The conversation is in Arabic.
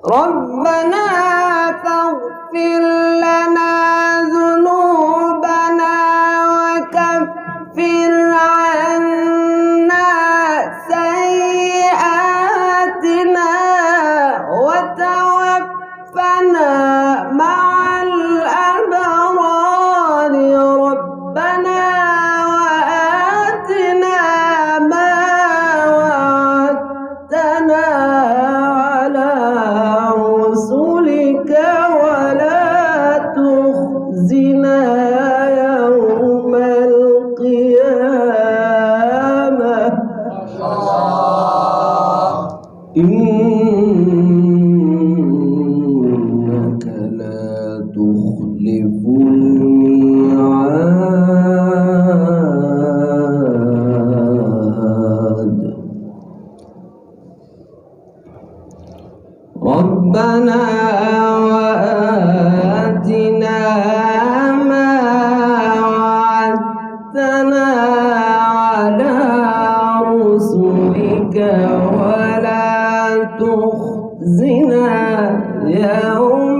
ربنا فاغفر لنا ذنوبنا وكفر عنا سيئاتنا وتوفنا مع الأبرار ربنا وآتنا ما وعدتنا على رسلك ولا تخزنا يوم القيامة إنك لا تخلف الميعاد ربنا وآتنا ما وعدتنا على رسلك ولا تخزنا يوم